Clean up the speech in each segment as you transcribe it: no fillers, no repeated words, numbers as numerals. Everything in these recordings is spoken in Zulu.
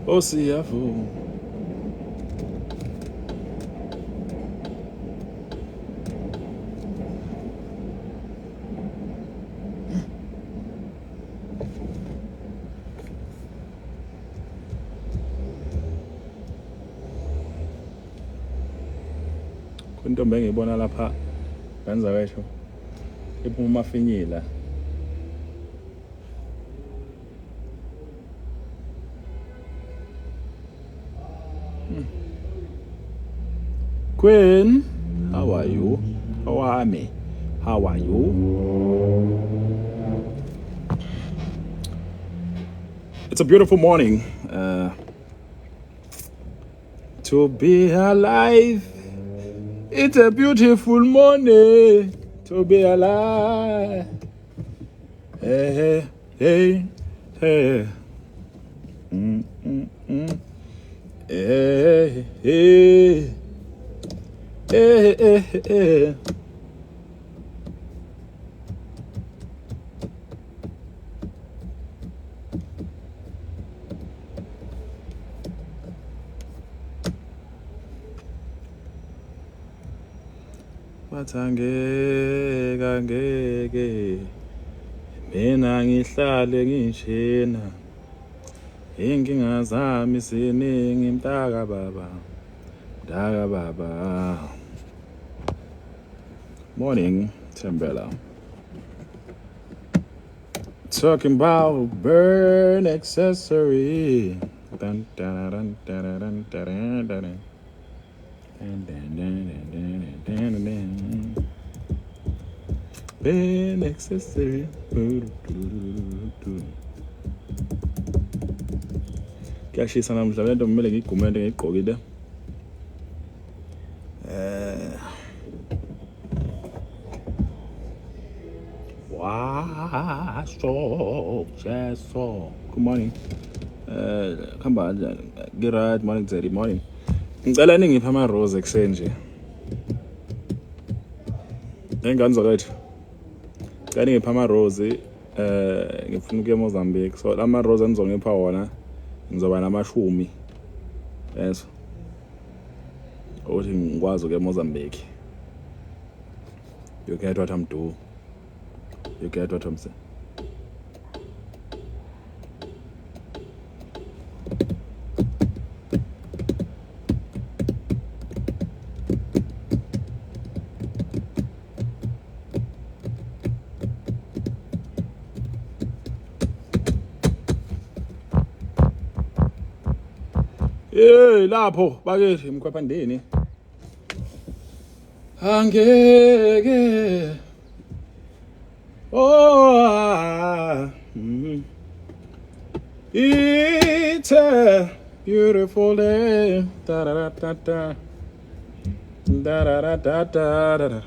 Oh, siyavuma. Kuntombi engiyibona lapha kanza kwethu iphuma umafinyila. Queen, how are you? How are me? How are you? It's a beautiful morning to be alive. It's a beautiful morning to be alive. Hey, hey, hey. Hey, hey. Hey, hey, hey. Ngeke mina ngihlale ngishena inkinga zami ziningi mntaka baba. Morning, Tembela. Talking about burn accessory. Dun, dun, dun, dun, dun, dun, dun, dun. Burn accessory. Kuyashisa namhla lento kumele ngigumente ngigqokile. So. Good morning. Come on, get right, morning, Zeddy, morning. Ngicela ningipha ama-rose ekuseni nje. Engane zakwethu. Ngicela ningipha ama-rose ngifuna ukuya eMozambique. So ama-rose enizongipha wona ngizoba namashumi. Yes. Ukuthi ngikwazi ukuya eMozambique. You get what I'm doing. You get what I'm saying. Hey lapho bakithi emkhwaphandeni. Angeke. Oh. It's a beautiful day. Da da da da da. Da da da da da da.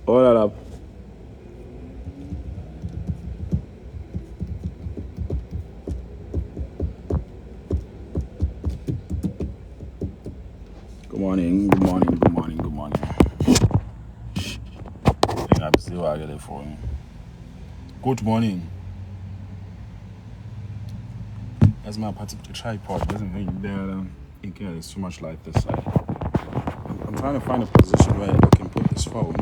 Hold up. Good morning. Good morning. That's my particular tripod. Doesn't mean there's too much light this side. I'm trying to find a position where I can put this phone.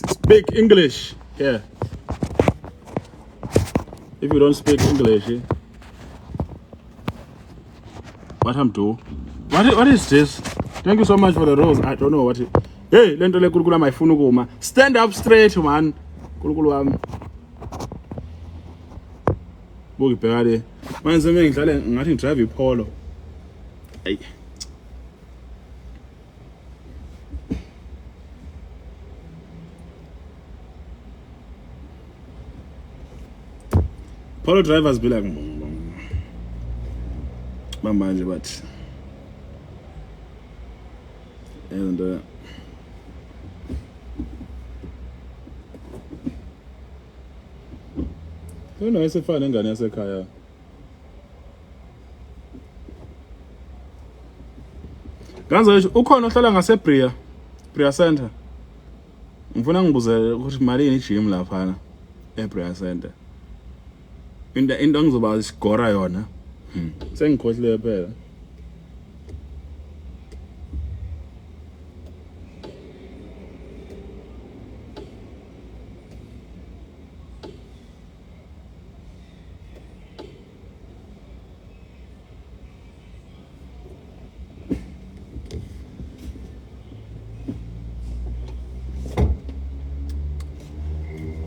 Speak English here. If you don't speak English, what I'm doing? What is this? Thank you so much for the rose. I don't know what it. Hey, lento le kulukula mayifuna ukuma. Stand up straight, man. Kulukulu wami. Bokubheka le. Manje ngidlale ngathi ngidrive iPolo. Hey. Polo drivers be like manje but and Yona esefana nengane yasekhaya. Ganzo ukhona ohlala ngaseBria, Bria Center. Ngifuna ngibuze ukuthi malini igym lapha eBria Center. Into engizoba isigora yona. Sengikhohlile phela.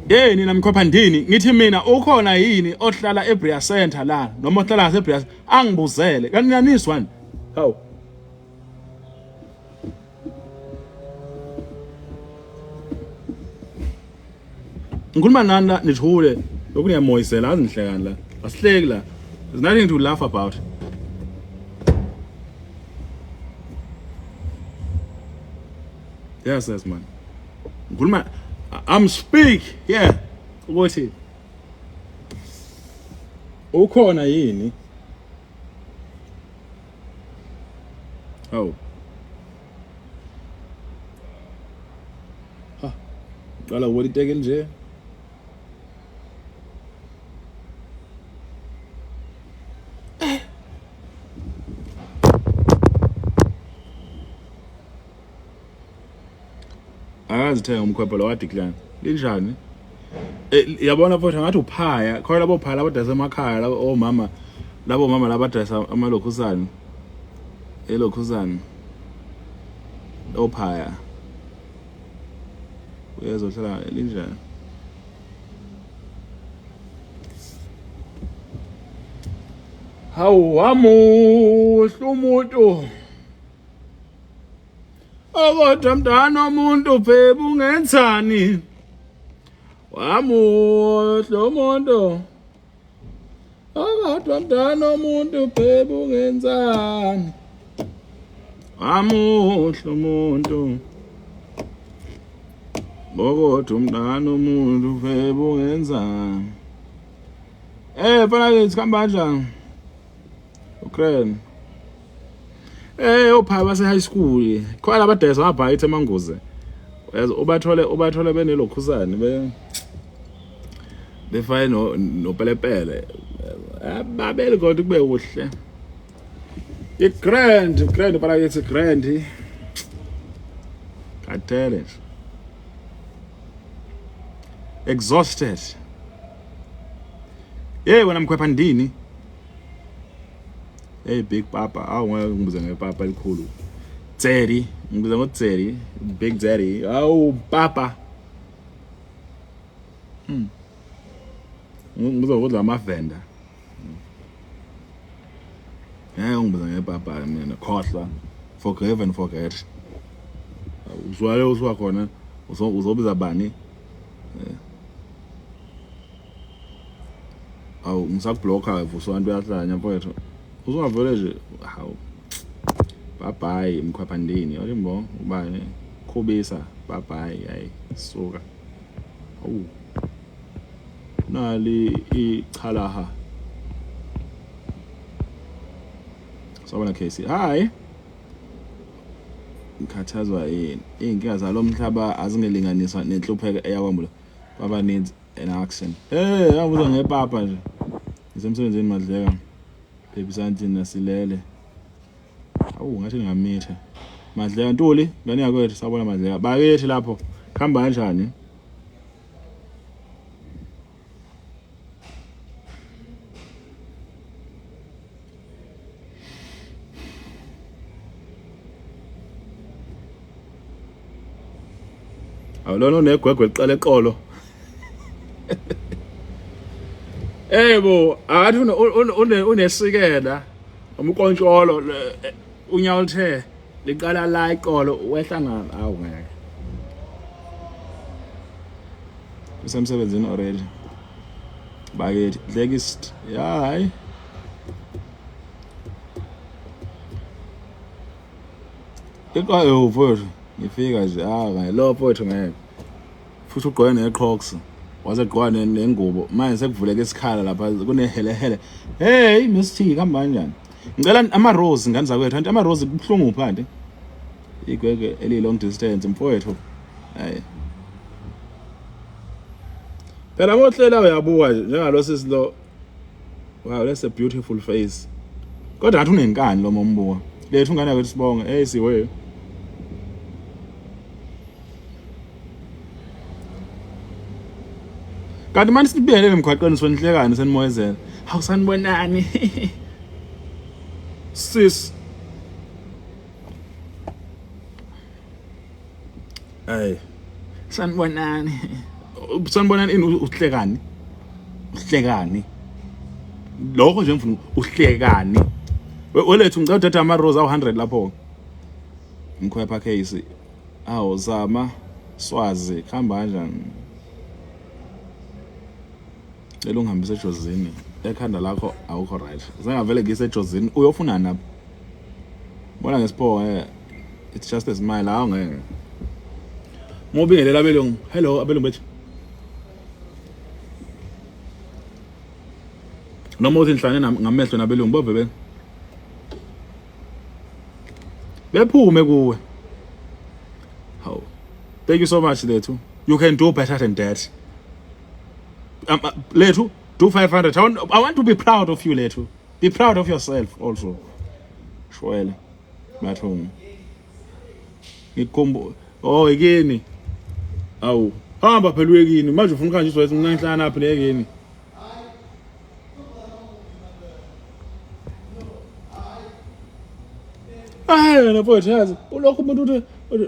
Hey nina mkhophandini ngithi mina ukhona yini ohlala eBria Center la noma ohlala ngaseBria angibuzele kanti naniswa ni hawu ngikhuluma nani nithule lokhu niyamoyisela azinhlekani la asihleki la there's nothing to laugh about. Yes man ngikhuluma I'm speak yeah ukuthi ukhona yini oh ha qala uwoliteke nje akazithenga umkhwepho lo wadecline linjani yabona futhi ngathi uphaya khona labo phaya labadayisa emakhaya labo omama labo mama labadayisa amalokhusani elokhusani ophaya uyezohlala linjani hawu wamuhle umuntu Okodwa mntana omuntu babe ungenzani wamuhle umuntu Okodwa mntana omuntu babe ungenzani wamuhle umuntu Okodwa mntana omuntu babe ungenzani Fana sikhamba kanjani Ukraine ophaya base high school khona labadayisa amabhayithe emangoze ubathole benelokhusani befine nopelepele babele kodwa kube kuhle grand phela yethi grand I tell it exhausted wena mkhwephandini Hey big papa awungeke ngibuze ngepapa elikhulu Dzeri ngibuza ngoDzeri big Dzeri awu papa ngibuza ukudla amavenda ngibuza ngepapa mina khohla forgive and forget uzwale uswa khona uzobiza bani awu ngisakublocker vusantu yahlanya mfowethu uzongavele nje hawu bye mkhwaphandini olimbo ubani khobisa bye hayi suka awu nali ichalaha sobona case hi ngikhathazwa yini inkinga zalomhlaba azingelinganiswa nenhlupheko eyakwambulo baba needs an action yabuza ngepapa nje ngisemsebenzini madleka baby santi nasilele awu ngathi ngingamitha madleka ntuli ngani yakwethu sabona madleka bakethi lapho khamba kanjani awulona negwegwe liqala eqolo bo athi unesikela umkontsholo unyawo lithe liqala la iqolo wehla ngapha awu ngeke usemsebenzini already bakethi dlekist hayi mfowethu ngifika nje lo mfowethu ngeke futhi ugqoke neCrocs wasegqoka nengubo manje sekuvuleka isikhala lapha kunehele hey Miss T kamba kanjani ngicela ama rose ngani zakwethu anti ama rose kubhlungu phansi igwege eli long distance mfowethu hayi phela mohlela uyabuka nje njengalo sisilo wow that's a beautiful face kodwa ngathi unenkani lo mombuka lethu ungane yakwethu sibonge hey siwe kanti manje sibiyelele emgwaqweni sonihlekani senimoyezela awusanibonani sis ay sanibonani sanibonani ini uhlekani lokho nje ngifuna uhlekani welethu ngicela uthatha ama rose awu 100 lapho ngikhwepha case awu zama swazi khamba kanjani lelo ngihambisa ejozini ekhanda lakho awukho right sengavele ngise ejozini uyofuna napho bona ngesipho it's just a smile awu ngeke ngobingelela abelungu hello abelungu bethu noma uthi nhlane ngamehlo nabelungu bove bephume kuwe how thank you so much lethu you can do better than that lethu do 500 I want to be proud of you lethu be proud of yourself also shwele bathungu ngikhombo oh yini awu hamba phela uyekini manje ufuna kanje uzwe mina ngihlana lapha leyekini hayi na photos ulokho umuntu uthi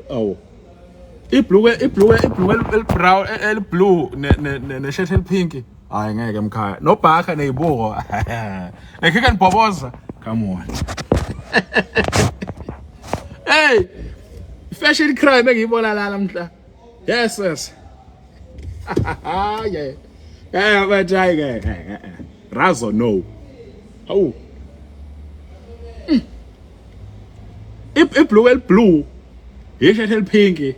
awu ibhluke elibrown elblue ne shirt elpink hayi ngeke emkhaya nobhakha nezibuko ekhika nibhoboza come on hey fashion crime engiyibona la namhla yes yeah but I razo no awu ibhluke elblue yeshirt elpink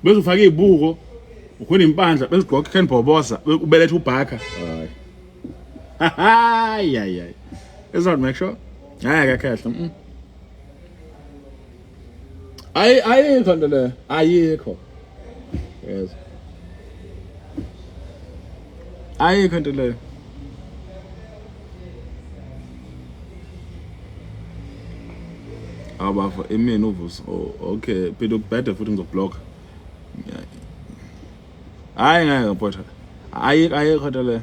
bese ufaka izibuko ukhona impandla bese ugqoka kenibhoboza ubelethe ubhakha hayi is not make sure hayi akakhehla ayikho nto le ayikho yes ayikho nto le abafa emini uvuso okay phela ubhede futhi ngizoblock hayi ngeke photha ayikho nto le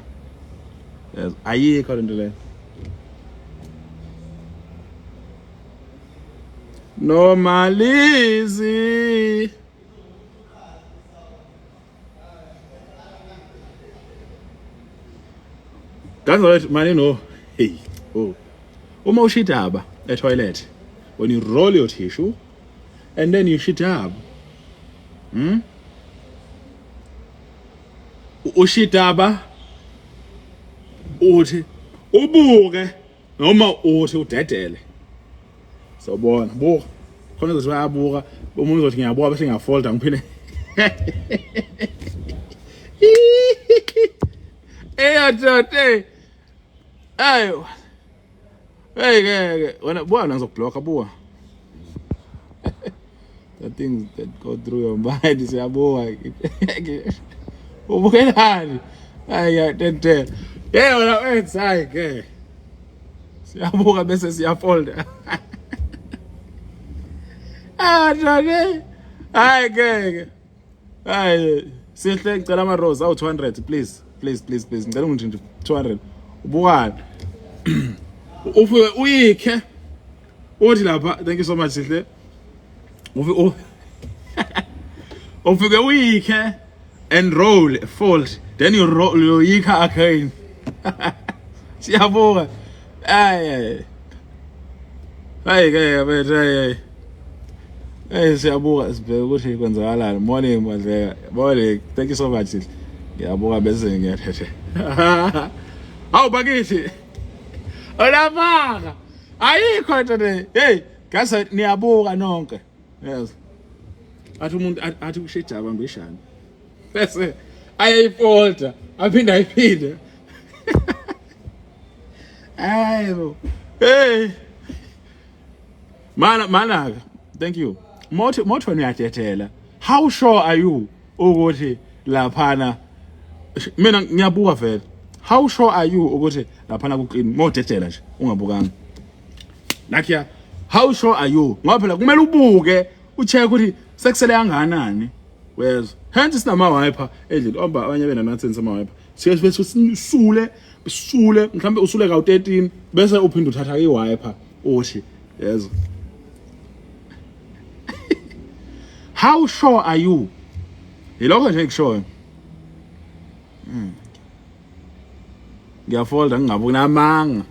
yes ayikho nto le normalize that's right mani no hey uma ushitaba toilet when you roll your tissue and then you shit up ushitaba uthi ubuke noma uthi udedele sobona buka khona ukuthi bayabuka umuntu uzothi ngiyabuka bese ngiyafolda ngiphile ayote ayo hey wena bwana ngizoblock buka the things that go through your mind siyabuka ubukelani hayi tete wena wenza hayi ke siyabuka bese siyafolda jane hayi ke hayi sihle ngicela ama rose awu 200 please ngicela ungithinje 200 ubukani ufike uyikhe uthi lapha thank you so much sihle ufike uyikhe and roll fold then you roll uyikha again siyabuka hayi ke bethe hey siyabuka sibheke ukuthi kwenzakalani morning madleka bole thank you so much ngiyabuka bese ngiyathethe awu bakithi olabaka ayikho nto le hey gasa niyabuka nonke yes athi umuntu athi kushejaba ngishani bese ayayifolda aphinda ayiphinde ayo hey mana thank you mothi uyadethela how sure are you ukuthi laphana mina ngiyabuka vele how sure are you ukuthi laphana kuclean modedela nje ungabukanga nakya how sure are you ngoba phela kumele ubuke ucheck ukuthi sekusele kanganani wezwa hence sinama wiper endlini omba abanye bena nathi sama wiper siyebese sisule mhlambe usule ka 13 bese uphinda uthatha i wiper uthi yezwa how sure are you yilokho nje ngishoyo ngiyafolda ngingabuki namanga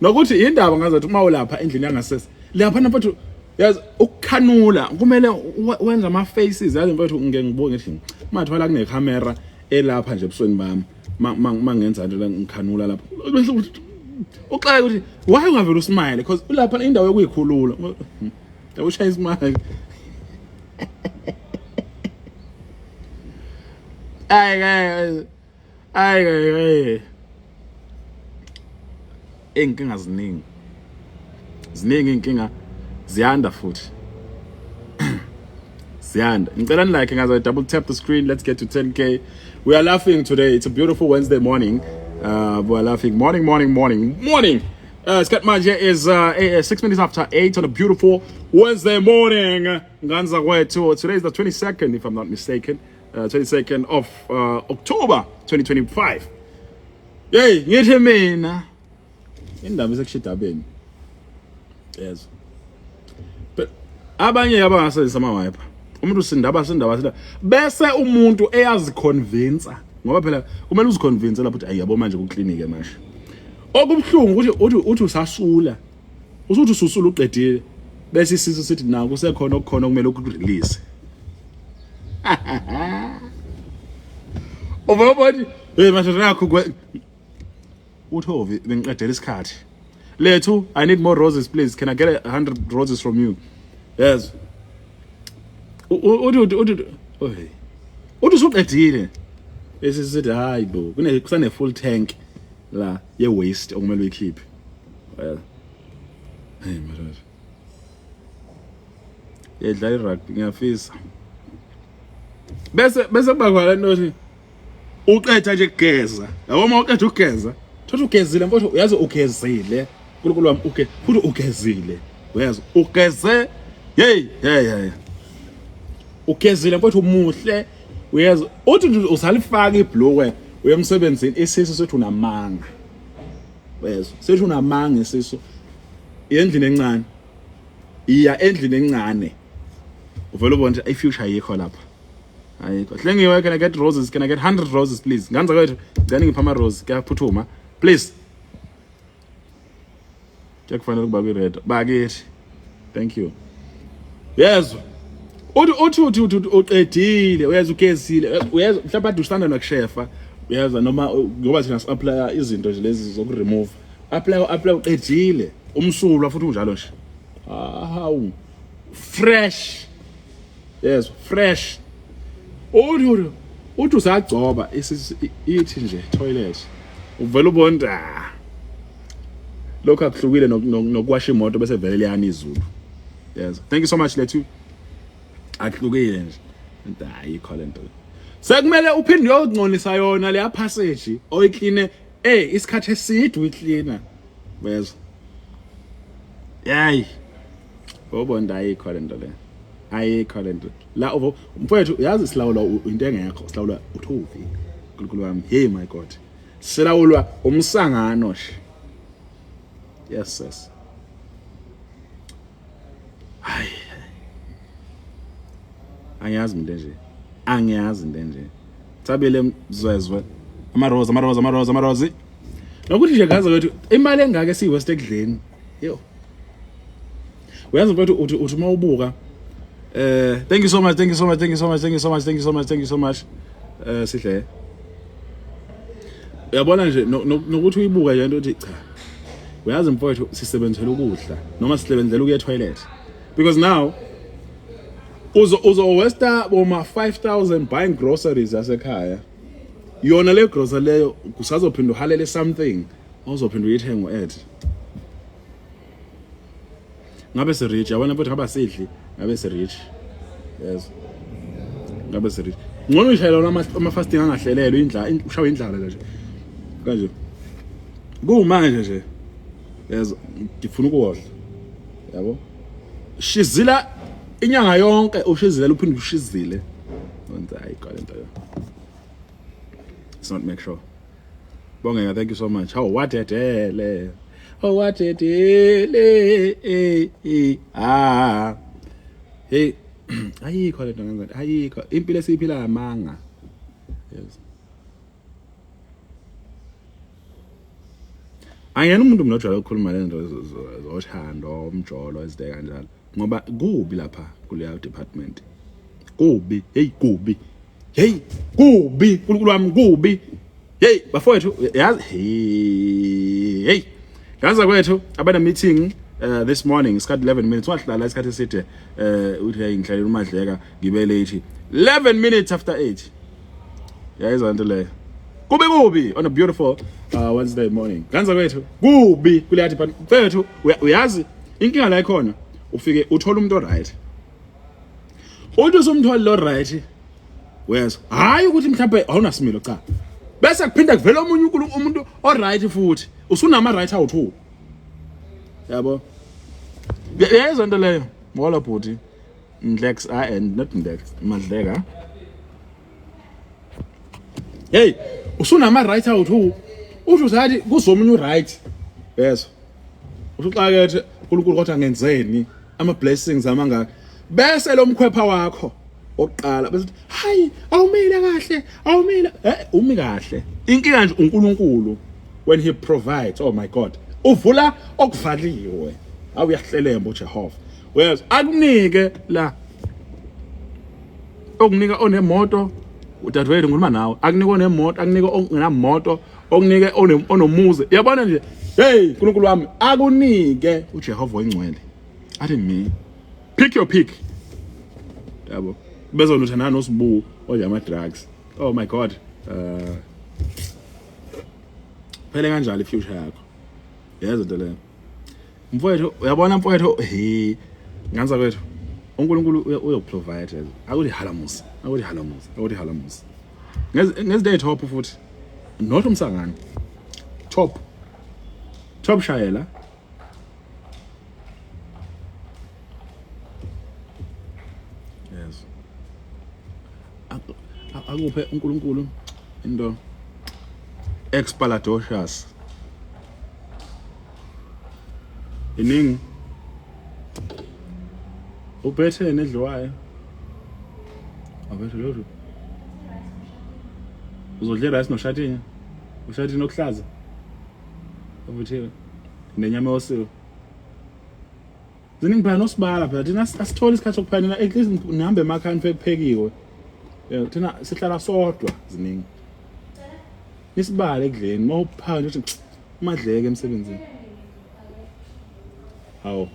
nokuthi indaba ngazathi uma ulapha endlini yangasese lapha mfowethu yazi ukukhanula kumele wenza ama faces yazi mfowethu ngeke ngibuke ngithi mathi wala kune camera elapha nje ebusweni bami mangenza nje la ngikhanula lapha uxaye ukuthi why ungavela usmile because ulapha indawo yokuyikhulula ushaya ismile ay inkinga ziningi inkinga ziyanda futhi ziyanda ngicela ni like ngazo double tap the screen. Let's get to 10k. We are laughing today. It's a beautiful Wednesday morning. We are laughing morning. Scott Manje is 6 minutes after 8 on a beautiful Wednesday morning. Nganza kwetu. Today is the 22nd, if I'm not mistaken. 22nd of October 2025. Yey, ngithi mina indaba sekushidabeni. Yes. But abanye abangasebenzisa ama wiper. Umuntu sindaba bese umuntu eyazi convince ngoba phela kumele uziconvince lapho ukuthi ayabo manje ku clinic emasha. Okubhlungu uthi usasula. Usuthi ususula uqedile bese isizo sithi naku kusekhona okukhona kumele ukurelease. Ubabona hey manje nakho uthovi bengiqedela isikhathi. Lethu I need more roses please. Can I get 100 roses from you? Yes. Uthi usuqedile bese sithi hayi bo kusane full tank la ye waste okumele uyikhiphe. Well hey manje yedla irugby ngiyafisa bese kuba khona nothi uqetha nje kugeza yabo uma uqetha ukugeza thothi ugezile mfowethu uyazi ugezile uNkulunkulu wami futhi ugezile uyazi ugeze hey ugezile mfowethu umuhle uyazi uthi usalifaka ibhlokwe uyemsebenzini isiso sethu namanga uyazi sethu namanga isiso endlini encane iya endlini encane uvela ubona nje ifuture ayikho lapha ayikho hlengiwe can I get roses, can I get 100 roses please nganza kwethu ngicela ngipha ama roses kuyaphuthuma please kufanele ukuba ku red bakithi thank you yes uthi uqedile uyazi ugezile uyazi mhlawumbe ade usanda nakushefa uyazi noma ngoba thina si-apply izinto nje lezi zoku remove apply uqedile umsulwa futhi unjalo nje hawu fresh yes fresh uthi usagcoba ithi nje toilet uvela ubona lokho akuhlukile nokwasha imoto bese vele liyana izulu yes thank you so much Lethu akuhlukile nje into ayikho lento sekumele uphinde uyonconisa yona le passage oyiclean isikhathi eside uyicleana wezwa yayi ubona ayikho lento le ayikho lento la mfowethu yazi silawula into engekho silawula uthovi uNkulunkulu wami hey my god silawulwa umsangano nje yes hayi angiyazi nje thabele mzwezwe ama-rose nokuthi nje ngaza wethu imali engake siyiwest ekudleni yo uyazi mfowethu uthi mawubuka thank you so much sihle uyabona nje nokuthi uyibuka nje into uthi cha uyazi mfowethu sisebenzela ukudla noma sisebenzela ukuya toilet because now Uzo westa boma 5,000 buying groceries yasekhaya. Yona le grocery leyo kusazophinda uhalele something ozophinda uyithenga uadd. Ngabe se rich yabona futhi ngaba sidli ngabe se rich. Yes. Ngabe se rich. Ngcono ishayela ama fasting angahlelelwe indlala ushawa indlala nje. Kanje. Kumanje nje. Yes, ngifuna ukudla. Yabo? Shizila inyanga yonke ushizile uphinde ushizile. Wenza ayikale into. It's not make sure. Bongeka, thank you so much. How what edele. Oh what edele. Hey. Ayikho le nto ngenzani. Ayikho. Impilo esiphila amanga. Yes. Ayena umuntu mnojwayele ukukhuluma lento zothando umjolo ezide kanjalo ngoba kubi lapha kuleya department kubi kubi kubi uNkulunkulu wami kubi bafowethu yazi yaza kwethu abana meeting this morning isikhathi 11 minutes wahlala isikhathi eside uthi ngihlalela uMadleka ngibe late 11 minutes after 8 yayiza into leyo kubi on a beautiful Wednesday morning. Ganza kwethu kubi kuleya department kwethu uyazi inkinga la ikhona ufike uthola umuntu oright. Uthi usumthola lo right wes hayi ukuthi mhlawumbe awunasimilo cha. Bese kuphinda kuvela omunye umuntu oright futhi usunama right awuthu. Yabo. Yezwa into leyo ngola bhuti Ndlex and not Ndlex Madleka. Hey usunama right awuthu. Usho sathi kuzomunye right yes usuxakethe uNkulunkulu kodwa ngenzeni ama blessings amangaka bese lo mkhwepha wakho oqala bese hayi awumile kahle awumile umi kahle inkinga nje uNkulunkulu when he provides oh my god uvula okuvaliwe awuyahlelemba uJehova yes akunike la okunika onemoto udadewethu ngiluma nawe akunika onemoto akunika ongenamoto okunike onomuze yabona nje hey uNkulunkulu wami akunike uJehova oyingcwele athi me pick your pick yabo bezonuthana nosibu oje ama drugs oh my god phele kanjalo ifuture yakho yazi into leyo mfowethu uyabona mfowethu nganza kwethu uNkulunkulu uyoprovide akuthi halamusa ngeziday top futhi not umsangano top shayela yes akuphe uNkulunkulu into expaladocious iningi ubethe nedliwayo abethe lolu uzodla rice noshatini ushatini okuhlaza ubuthiwe nenyama yosiwe ziningi phela nosibala phela thina asithola isikhathi sokuphana at least nihambe emakhaya kuphekiwe thina sihlala sodwa ziningi isibala ekudleni mawuphaka nje uthi Madleka emsebenzini hawo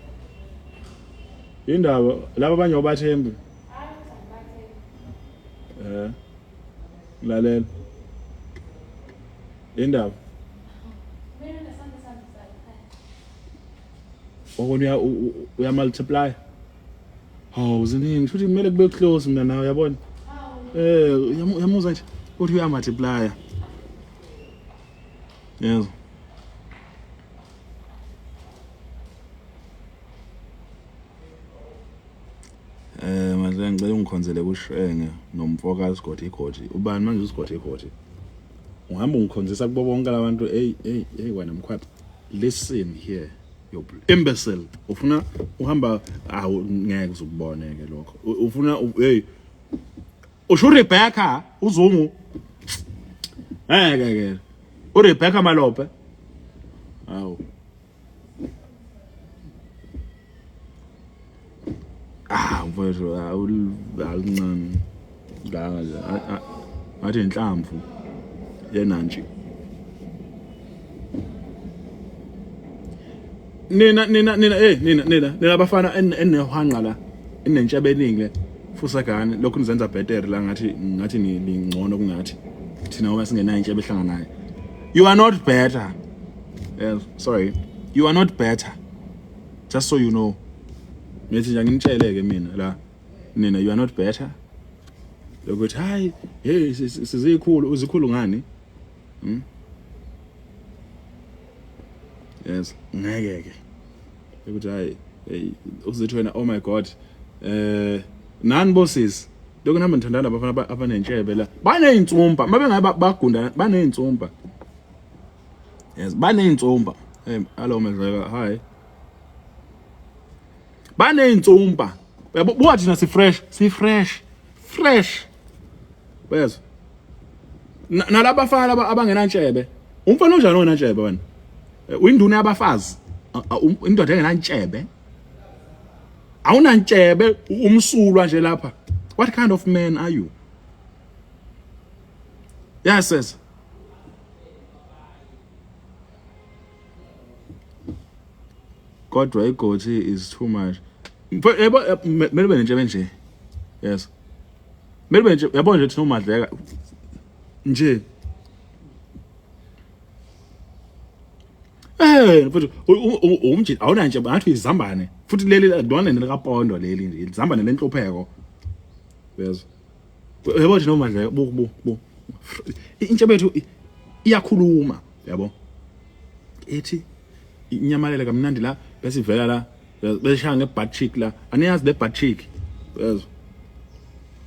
indaba laba abanye obathembi lalela indaba okona uya multiply hawo ziningi futhi kumele kube close mina nawe yabona uyamuzwa nje uthi uya multiply yes manje ngicela ungikhonzele kuShrenge nomfoka sigodi ubani manje usigodi uhamba ungikhonzisa kubo bonke labantu hey wena mkhwapha listen here you imbecile ufuna uhamba ngeke uzukuboneke lokho ufuna hey usho Rebecca uzungu ke uRebecca Malope awu mfowethu awulincane ngaka nje athi inhlamvu yenantshi nina abafana enehwanqa la enentshebe eningi Fusagani lokhu nizenza better la ngathi ningcono kungathi thina ngoba singenayo intshebe ehlangana naye. You are not better. Yes, sorry. You are not better. Just so you know. Ngithi nje nginitsheleke mina la nina you are not better. Lokuthi hayi hey sizikhulu uzikhulu ngani? Yes, ngeke. Lokuthi hayi uzithi wena oh my god. Nani bosses lokho nami ngithandana abafana abanentshebe la baneyintsumpa mabe ngabe bagunda baneyintsumpa. Yes, baneyintsumpa. Hello Mazeka, hi. Baneyintsumpa. Buya thina si fresh. Bese. Nalabafana abangenantshebe. Umfana onjani onantshebe wena? Uyinduna yabafazi. Indoda engenantshebe. Awunantshebe umsulwa nje lapha. What kind of man are you? Yes, sis. Kodwa igoti is too much. Mele benentshebe nje. Yes. Mele benentshebe yabo nje thina Madleka nje. Futhi umjini awunantshebe ngathi izambane. Futhi leli lona nelikaPondo leli nje izambane lenhlopheko. Yes. Yabo nje noMadleka bu. Intshebe yethu iyakhuluma, yabo. Ethi inyamalele kamnandi la bese ivela la beshaya ngebutt cheek la. Aniyazi le butt cheek. Yes.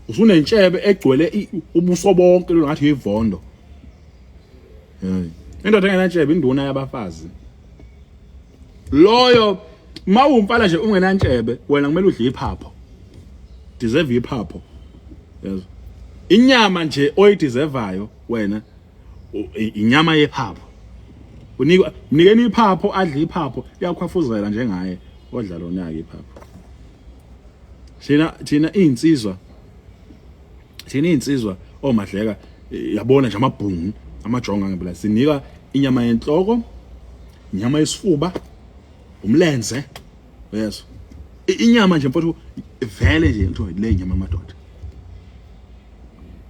Usunentshebe egcwele ubuso bonke lo ngathi ivondo. Yeah. Indoda engenantshebe induna yabafazi. Loyo mawumfala nje ungenantshebe wena kumele udle iphapho. Deserve iphapho. Yes. Inyama nje oyideservayo wena inyama yephapho. Unikeni iphapho adle iphapho liyakhwafuzela njengaye odla lona yake iphapho. Thina insizwa oMadleka yabona nje amabhungu amajonga ngempela sinika inyama yenhloko, inyama yesifuba, umlenze. Yes. Inyama nje mfowethu vele nje kuthiwa le inyama amadoda.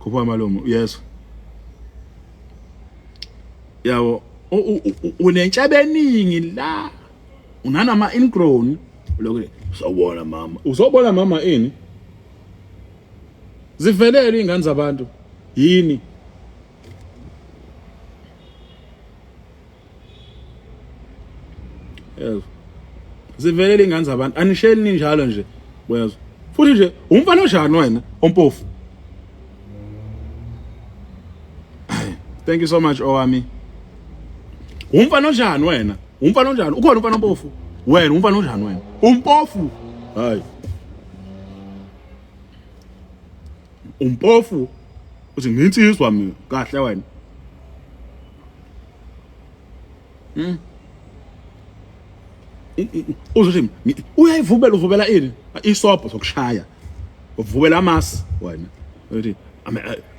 Khupha amalomo. Yes. Yabo unentshebe eningi la. Unanama ingrown lokho uzobona mama. Uzobona mama ini? Zivelele ingane zabantu. Yini? Yes. Zivelele ingane zabantu. Anisheli ninjalo nje. Uyezwa. Futhi nje umfana onjani wena ompofu? Thank you so much Owami. Umfana onjani wena? Umfana onjani? Ukhona umfana ompofu? Wena umfana onjani wena? Umpofu. Hayi. Umpofu. Uthi nginsizwa mina kahle wena. Uzothi uvubela ini? Isobho sokushaya. Uvubela amasi wena. Uthi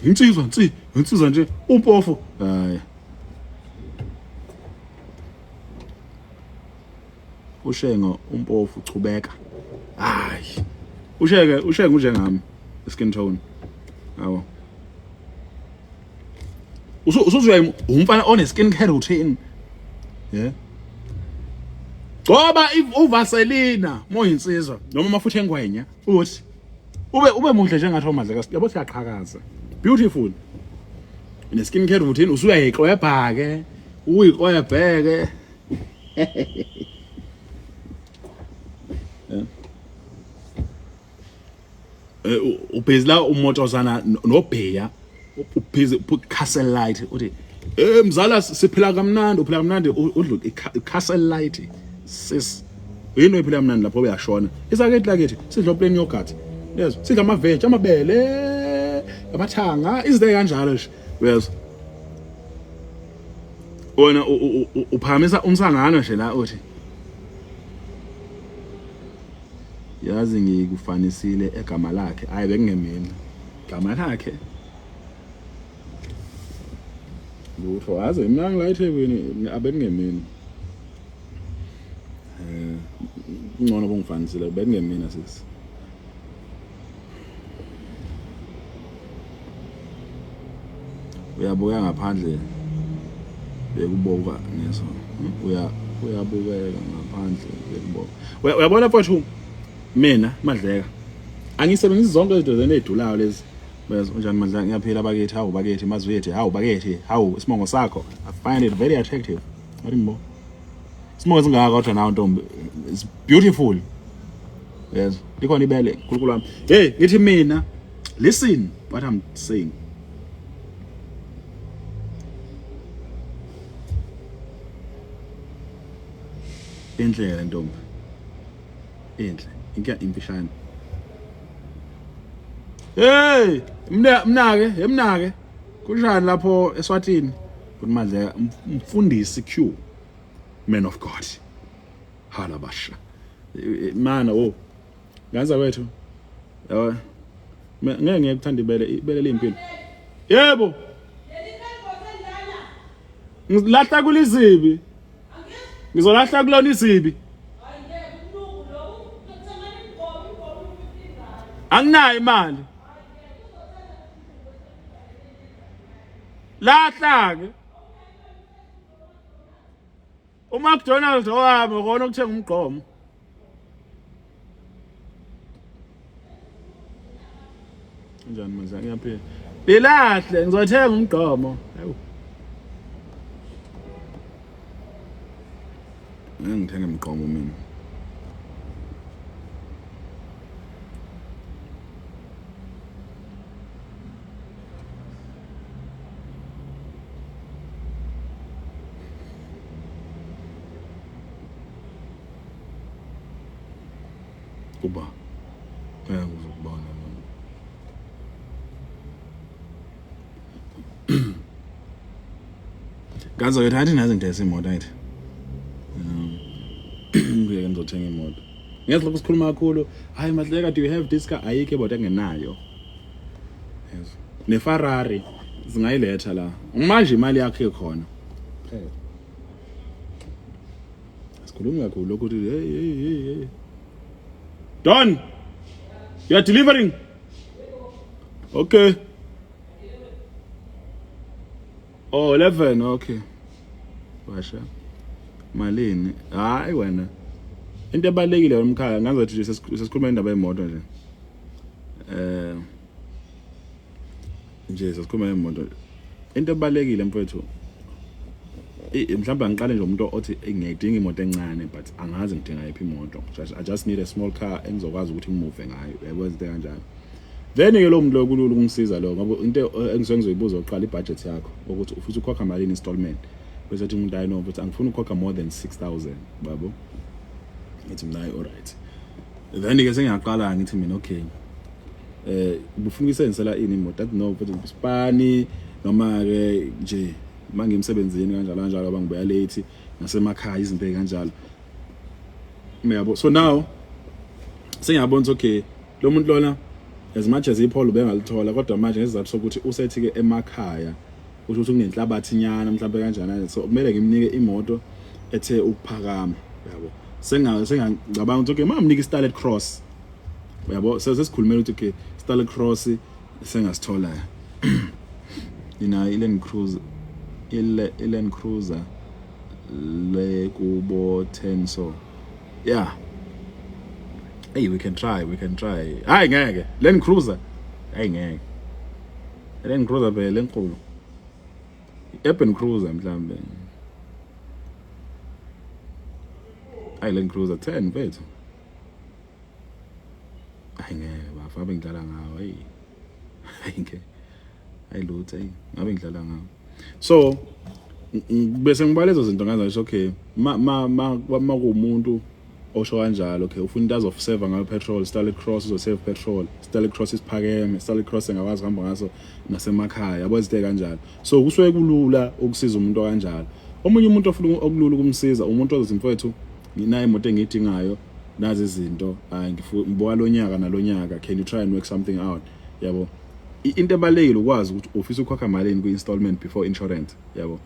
nginsizwa nje umpofu. Hayi. Ushengo umpofu uchubeka. Hayi. Ushenge njengami skin tone. Yabo. Usuzwe umfana one skin care routine. Yeah. Ngoba uvaselina moyinsizwa noma mafuthe engwenya uthi ube muhle njengathi oMadleka yabo siyaqhakaza. Beautiful. Ine skin care routine usuyayiqwebha ke uyiqwebheke. Ubhezla umotozana nobheya ubhizi Castle Light uthi mzala siphila kamnandi uphila kamnandi udlu Castle Light sis yini uphila kamnandi lapho uyashona isakethi lakethi sidla plain yogurt yes sidla amaveji amabele amathanga izide kanjalo nje yes wena uphamisa umsangano nje la uthi yazi ngikufanisile egama lakhe hayi bekungemina igama lakhe lutho wazi mina ngila eThekwini abekungemina ngcono bongifanisile bekungemina sisi uyabuka ngaphandle bekuboka neso uyabukeka ngaphandle bekuboka uyabona mfowethu mina Madleka angisebenzisi zonke izinto zenedulayo lezi bese unjani Madleka ngiyaphila bakithi hawu bakithi mazwethe hawu bakithi hawu isimongwe sakho I find it very attractive wathi mbo isimongwe singaka kodwa nawo ntombi it's beautiful yes likhona ibele nkulunkulu wami hey ngithi mina listen what I'm saying enhle le ntombi enhle inke impishana hey mnake kunjani lapho eSwatini kuthi Madleka umfundisi Q man of God hala basha mana ngaza kwethu yabo ngeke ngikuthanda ibele limpilo yebo ngilahla kulizibi ngizolahla kulona izibi anginayo imali lahla ke uMcDonald owami ukona ukuthenga umgqomo njani manje ngiyaphila lilahle ngizothenga umgqomo hayibo ngithenga umgqomo mina kuba ngizokubona Ganzo ke thathi nazi ngidayisa imoto ayithi ngiyeke ngizothenga imoto ngiyazi lokho sikhuluma kakhulu hayi Madleka do you have this car ayike imoto engenayo yes ne Ferrari zingayiletha la manje imali yakhe ikhona sikhuluma kakhulu ukuthi hey Don you are delivering okay oh 11 okay basha malini hayi wena into ebalekile umkhaya ngazothi nje sesikhuluma indaba yemoto nje nje sesikhuluma yemoto into ebalekile mfowethu mhlawumbe ngiqale nje umuntu othi ngiyayidinga imoto encane but angazi ngidinga yaphi imoto I just need a small car engizokwazi ukuthi ngimove ngayo yabo izinto kanjalo then ke lo muntu lo kulula ukungisiza lo ngoba into engizoyibuza oqala ibudget yakho ukuthi ufisa ukhokha malini installment bese uthi umuntu ayino but angifuni ukhokha more than 6,000 babo ngithi mina alright then ke sengiyaqala ngithi mina okay ubufuna ukuyisebenzisela ini imoto that no but Spani noma ke nje manje emsebenzini kanjalo abangibuya late nasemakhaya izinto ezikanjalo uyabo so now sengiyabona okay lo muntu lona as much as iPaul ubengalithola kodwa manje ngesizathu sokuthi usethi ke emakhaya ukuthi kunenhlabathi nyana mhlawumbe kanjani so kumele ngimnike imoto ethe ukuphakama yabo sengicabanga ukuthi okay mamnike iStarlet Cross yabo sesikhulumela ukuthi okay iStarlet Cross sengasithola ina Land Cruiser le kubo 10 so yeah hey we can try hayi ngeke Land Cruiser hayi ngeke Land Cruiser phela enkulu Urban Cruiser mhlambe hayi Land Cruiser 10 mfethu hayi ngeke bafa bengidlala ngawo hayi ngeke hayi lutho ngabe ngidlala ngawo so bese ngibalezo zinto ngazo okay ma kumuntu osho kanjalo okay ufuna into of save ngayo petrol Starlet Cross uzo save petrol Starlet Cross isiphakeme Starlet Cross engakwazi kuhamba ngaso nasemakhaya yabo izinto kanjalo so kusuke kulula ukusiza umuntu kanjalo omunye umuntu ofuna okulula ukumsiza umuntu ozothi mfowethu nginayo imoto engidingayo nazi izinto ngibuka lonyaka nalonyaka can you try and work something out yabo into ebalekile ukwazi ukuthi ufisa ukhokha malini ku-installment before insurance yabo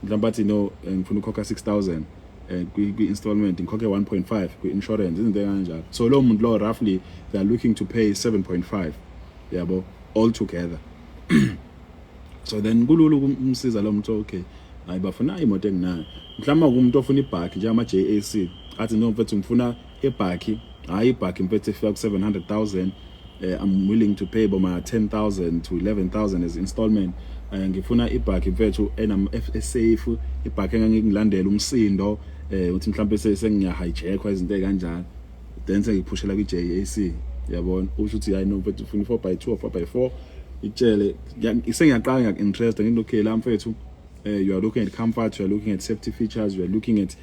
mhlawumbe athi no ngifuna ukhokha 6,000 kwi-installment ngikhokhe 1.5 kwi-insurance izinto kanjalo so lo muntu lo roughly they are looking to pay 7.5 yabo all together So then kulula ukumsiza lo muntu okay hayi bafuna imoto enginayo mhlawumbe umuntu ofuna ibhaki nje ama JAC athi no mfethu ngifuna ibhaki hayi ibhaki mfethu efika ku 700,000 I'm willing to pay boma 10,000 to 11,000 as installment ngifuna ibhaki mfethu safe ibhaki engangilandela umsindo uthi mhlawumbe sengiya hijackwa izinto ezikanjalo then sengiphushela kwi JAC yabona usho ukuthi hayi no mfethu ufuna 4x2 or 4x4 itshele isengiyaqala ngak-interest ngithi okay la mfethu you are looking at comfort, you are looking at safety features, you are looking at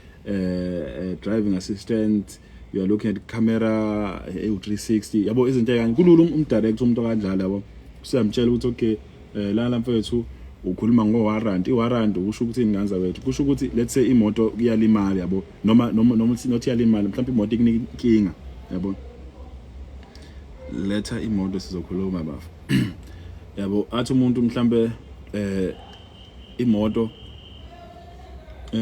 driving assistant, you are looking at camera 360 yabo izinto ekanye kulula umdirect umuntu kanjalo yabo usiyamtshela ukuthi okay la mfethu ukhuluma ngo-warrant i-warrant ukusho ukuthi inganza wethu kusho ukuthi let's say imoto iyalimala yabo noma not iyalimala mhlawumbe imoto ikinkinga yabo letha imoto sizokhuluma bafu yabo athi umuntu mhlambe imoto I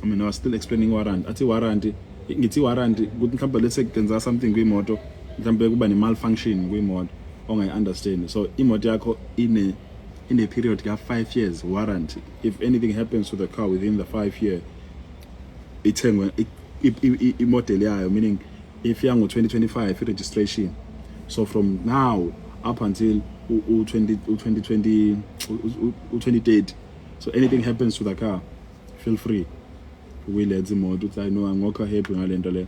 mean I was still explaining warrant athi warrant ngithi warrant ukuthi mhlambe let's say kwenza something kwimoto mhlambe kuba ne malfunction kwimoto ongayi understand so imoto yakho in a period ka 5 years warranty if anything happens to the car within the 5 year ithengwe imodel yayo meaning if yango 2025 registration so from now up until 2030 so anything happens to the car feel free uyilethe imoto uthi I know angokho happy ngalento le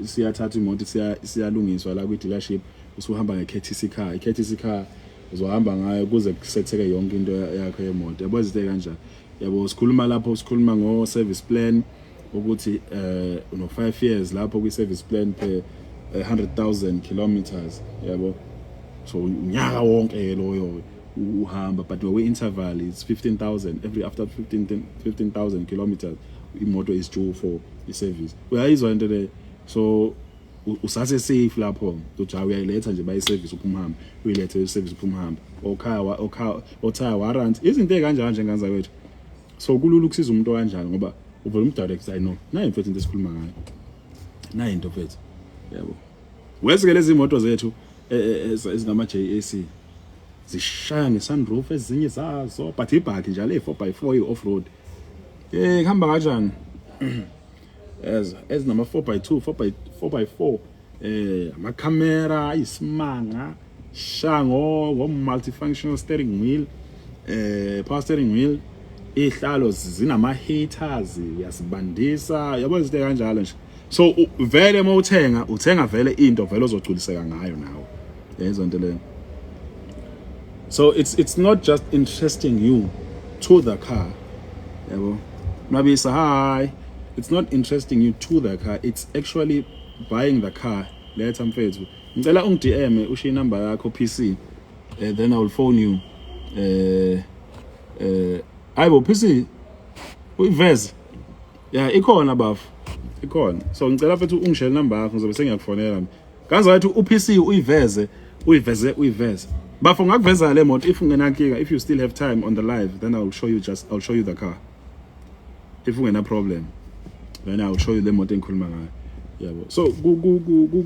siyathatha imoto siyalungiswa la kwi dealership usuhamba ngeKTC car iKTC car uzohamba ngayo kuze kusetheke yonke into yakho yemoto yabo izite kanjani yabo sikhuluma lapho sikhuluma ngo service plan ukuthi no 5 years lapho kwi service plan per 100,000 kilometers yabo so unyaka wonke loyo uhamba but we interval is 15,000 every after 15,000 kilometers imoto is due for the service uyayizwa into le so usase safe lapho uthi uyayiletha nje bayi service uphumhamba uyilethe e service uphumhamba okhaya warrant izinto ekanjalo nje nganza wethu so kulula ukusiza umuntu kanjalo ngoba uvela umdirect I know nayi mfethu into esikhuluma ngayo nayi into mfethu yabo wesike lezi imoto zethu ezingama JAC zishaya ngesunroof ezinye zazo but ibhaki njalo e4x4 i-off road kuhamba kanjani ezinama 4x2 4x4 ama camera ayisimanga shango multifunctional steering wheel power steering wheel ihlalo zinama heaters yasibandisa yabo izinto kanjalo nje so vele uma uthenga vele into vele ozogculiseka ngayo nawe yezo nto le so it's not just interesting you to the car yabo Mabisa hi it's not interesting you to the car it's actually buying the car letha mfethu ngicela ungidm ushiye inamba yakho PC then I will phone you ayibo PC uyiveze yeah ikhona bafu ikhona so ngicela mfethu ungishele inamba yakho ngizobe sengiyakufonela kanza wathi uPC uyiveze bafu ngakuveza le moto if ungenankinga if you still have time on the live then I'll show you the car if ungena problem then I'll show you the moto engikhuluma ngayo yabo so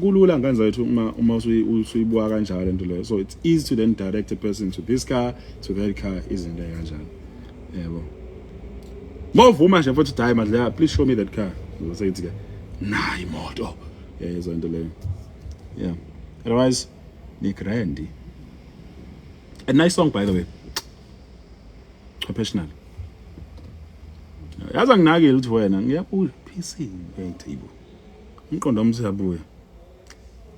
kulula nganza wethu uma usuyibuka kanjalo lento leyo so it's easy to then direct a person to this car to that car izinto kanjalo yabo mawuvuma nje mfethu die madla please show me that car uzosethi ke nayi imoto yezo into leyo yeah otherwise ni grandi a nice song by the way professional yaza nginakile ukuthi wena ngiyabuza PC ngiyithibo umqondo wami siyabuya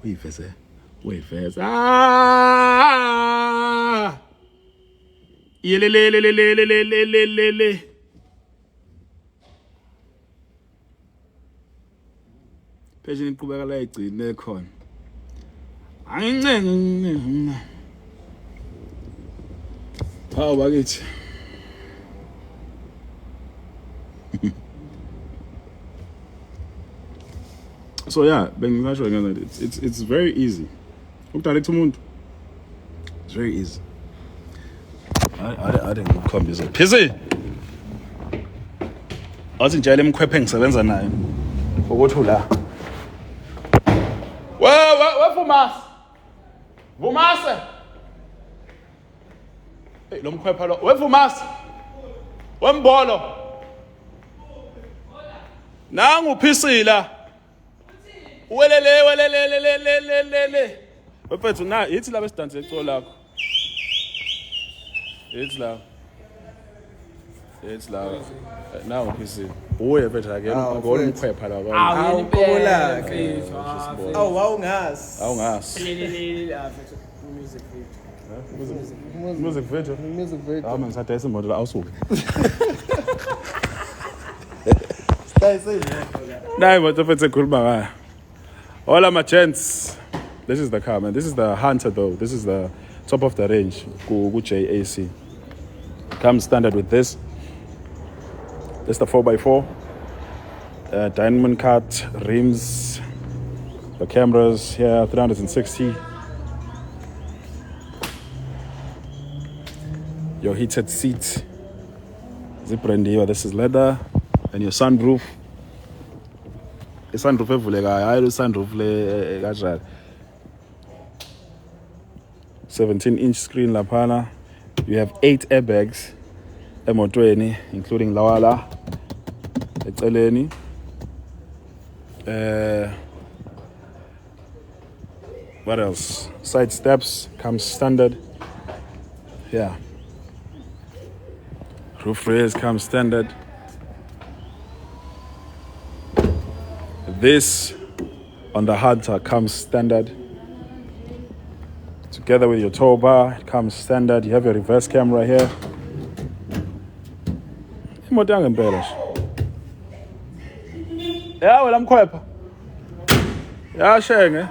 uyiveze yelelelelelelelelele page niqhubeka la igcine khona angincenge hawu bakithi so yeah bengisho ngana it's very easy ukudirect umuntu it's very easy I didn't ngikhombisa phisi athi njalo emkhwephe engisebenza nayo ukuthi la we Vumase Hey, lo mkhwepha lo. Wevumasi. Wembolo. Nangu uphisila. Welele. Bafethu na yithi la besidanse ecolo lakho. Yithi la. Nangu uphisila. Uye bafethu ake ngolo mkhwepha la. Awukola ke. Awungazi. Music video. Man, ngisadayisa imoto la awusuke. Nayi moto bafethu ekhuluma ngaya. Hola my gents. This is the car, man. This is the Hunter though. This is the top of the range. Ku JAC. Comes standard with this. This is the 4x4. Diamond cut rims. The cameras here, 360. Your heated seat. Zip here. This is leather. And your sunroof. The sunroof evulekayo. Hayi lo sunroof le kanjani. 17-inch screen laphana. You have 8 airbags emotweni, including lawala eceleni. What else? Side steps comes standard. Yeah. Roof rails comes standard. This on the Hunter comes standard. Together with your tow bar, it comes standard. You have your reverse camera here. Imoto yangempela nje. Yeah, well, I'm khwepha. Yeah, shenge.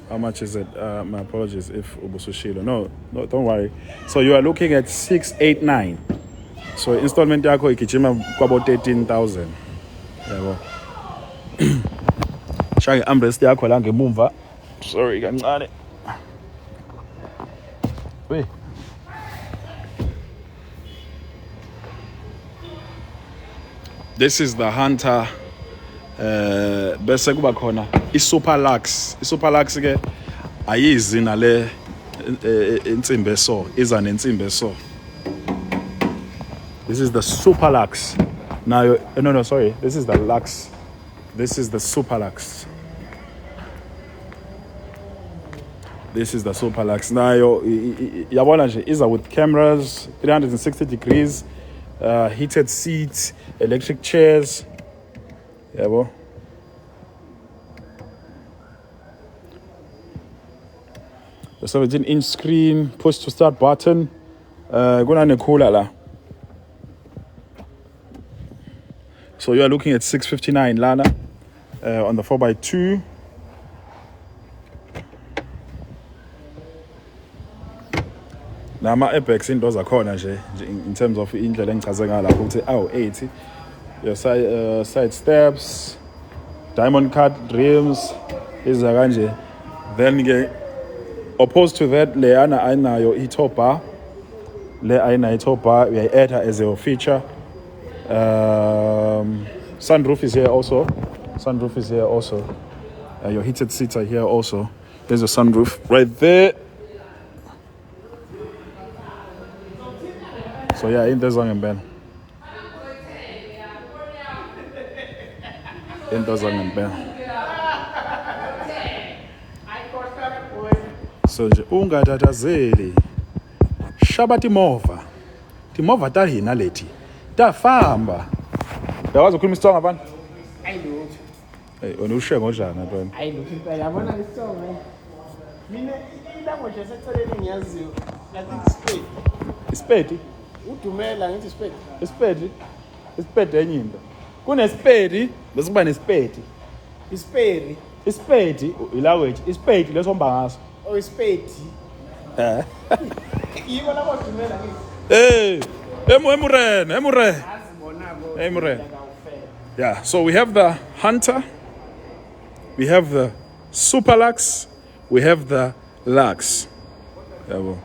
How much is it? My apologies if ubusushilo. No, don't worry. So you are looking at 689. So installment yakho igijima kwabo 13,000. Yabo. Shaya armrest yakho la ngemumva. Sorry kancane. Wait. This is the Hunter. Bese kuba khona iSuper Lux. iSuper Lux ke ayizi nale insimbi eso, iza nensimbi eso. This is the Super Lux. Now, no, sorry. This is the Lux. This is the Super Lux. This is the Super Lux. Now, yabona nje iza with cameras, 360 degrees, heated seats, electric chairs. Yabo. The 17-inch screen, push to start button. Guna nekula la. So you are looking at 659 lana on the 4x2. Now my airbags into zakhona nje in terms of indlela engichaze ngala ukuthi 80. Your side steps, diamond cut rims, iza kanje. Then ke opposed to that le ana ayinayo i-top bar. Le ayina i-top bar uyayi-add as a feature. Sunroof is here also. Your heated seats are here also. There's a sunroof right there. So yeah, in there's on Ben. So nje ungatatazeli. Shaba timova. Timova ta hina leti. Ta famba. Yawazi ukukhuluma isitsonga bani? Ayilutho. Hey, wena ushiye ngojana ntwana. Ayilutho impela yabona isitsonga. Mina ilanguage yaseceleni ngiyaziyo. Ngathi spade. Ispedi? Udumela ngithi spade. Ispedi enye into. Kunespedi bese kuba nespedi. Ispedi ilanguage. Ispedi lesomba ngaso. Oh, spade. Yibo labo dumela ngithi. Emure. Yeah, so we have the Hunter, we have the Super Lux, we have the Lux. Yabo.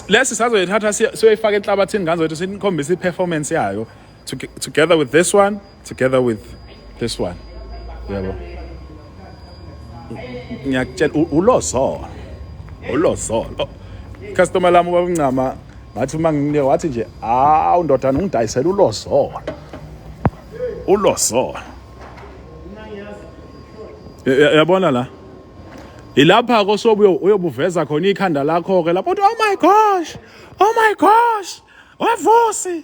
Lesi sazoyithatha siyoyifaka enhlabathini kanzothi sinikhombisa iperformance yayo together with this one, together with this one. Yabo. Ngiyakutshela ulozo. ulozolo customer lami bakuncama ngathi manginike wathi nje ndoda ungidayisela ulozolo yabona la ilapha kosobuyo uyobuveza khona ikhanda lakho ke lapho oh my gosh wavusi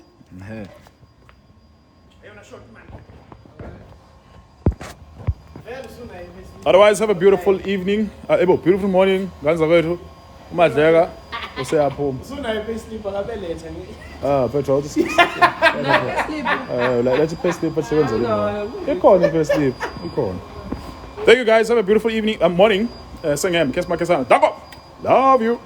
otherwise have a beautiful evening beautiful morning ganza kwethu umadleka useyaphuma usunayo payslip akabeletha Petrol let's payslip asekwenzele ikhona payslip ikhona. Thank you guys, have a beautiful evening morning singem kiss my kiss love you.